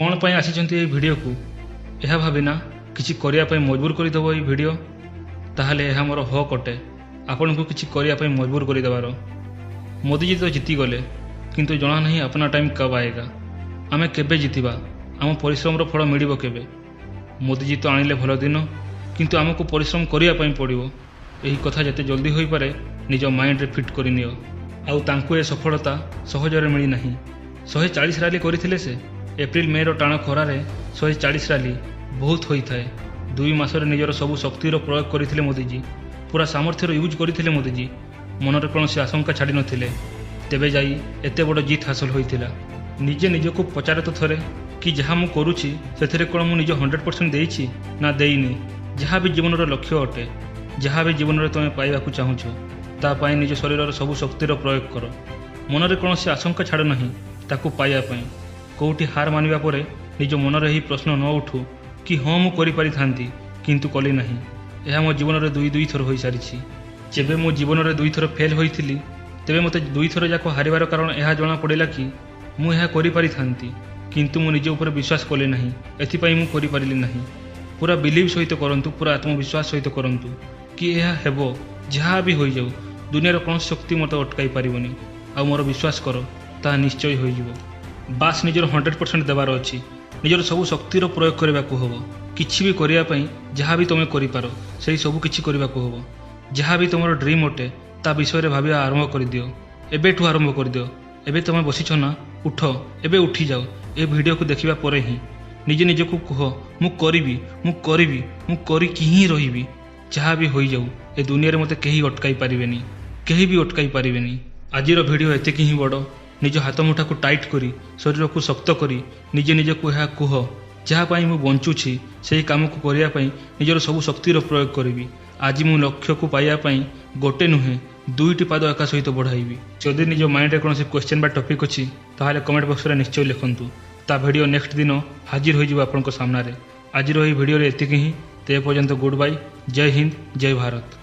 कौन पाई आसिचंती ए वीडियो को यह भाविना किसी करिया पाई मजबूर करदेव ये वीडियो ताहले यह मोर हक अटे आपण को किसी करिया पाई मजबूर करदेवार। मोदी जी तो जीती गले किंतु जना नहीं अपना टाइम कब आएगा, आमे केबे जीतिबा, आम परिश्रम फल मिलिबो केबे। मोदी जी तो आनिले भल दिन किंतु आमको परिश्रम करिया पाई पड़िबो। एही कथा जते जल्दी होई पारे निज माइंड रे फिट करि नियो। आउ तांको ए सफलता सहजरे मिली नहीं। 140 रैली करथिले से एप्रिल मे रो टाण खरारे 140 रैली बहुत होई थाए। 2 मासरे निजर सबु शक्तिर प्रयोग करथिले मोदी जी, पूरा सामर्थ्यर यूज करथिले मोदी जी। मनरे कौनसी आशंका छाड़ी नथिले, तेबे जाई एते बड़ जीत हासिल होइथिला। निजे निजको पचारे तो थरे कि जहाँ मु करूछि सेथिरे कोन मु निज 100% देइछि ना देइनी। जहाँ भी जीवनर लक्ष्य अटे, जहाँ भी जीवन में तुम पाइबाकू चाहूछ तापाई निज शरीर सबु शक्तिर प्रयोग कर। मनरे कौनसी आशंका छाड़ नहीं ताकू पाइबापी। कौटी हार मानिबा परे निज मनरे ही प्रश्न न उठू कि हाँ मु करि पारि थांती किंतु कली नहीं। यह मो जीवन में दुई थर हो सारी। जेबे मो जीवन में 2 थर फेल होइथिली तेबे मते 2 थर जाक हारिबार कारण यह जना पड़ेगा कि मु यह करि पारि थांती किंतु मु निज ऊपर विश्वास कले नहीं। एथिपाई मु करि पारिली नहीं। पूरा बिलीव सहित करंतु, पूरा आत्मविश्वास सहित करंतु कि यह हेबो। जहाँ भी हो जाऊ दुनियार कौन शक्ति मत अटकाई पारिबनी। आ मोर विश्वास कर ता निश्चय हो जिवो। बास निजर 100% देवार अच्छी। निजर सबु शक्तिर प्रयोग करने को हम। किछि भी करिया पई जहाँ भी तुम करिपार से सबु किछि करने को हम। जहाँ भी तुम ड्रीम अटे ता विषय भाविया आरंभ कर दियो। एबेठू आरंभ कर दियो। एबे तुम बसिछ ना, उठ एबे उठी जाओ। ए वीडियो को देखिबा परे ही निजे निज को कह मु करिबी, मु करिबी, मु करिकि ही रहिबी। जहाँ भी हो जाऊ ए दुनिया मते केही अटकाई पारिबेनी, केही भी अटकाई पारिबेनी। आजिर वीडियो एतिकी ही बड़। निज हाथ मुठा को टाइट करी, शरीर को शक्त करी निजे निज को यह कह जहाँ पाई मु बंचुछि सेही काम को करिया पई निजर सबु शक्तिर प्रयोग करिबी। आज मु लक्ष्य को पाइया पई गोटे नुहे 2टी पाद एका सहित बढ़ाइबी। जदि निज माइंड रे कोनोसी क्वेश्चन बा टॉपिक अछि ताहाले कमेंट बॉक्स रे निश्चय लिखंतु। ता वीडियो नेक्स्ट दिन हाजिर हो जिवो आपनको सामना रे। आज रो वीडियो रे एतिकी ही। ते पर्यंत गुड बाय। जय हिंद, जय भारत।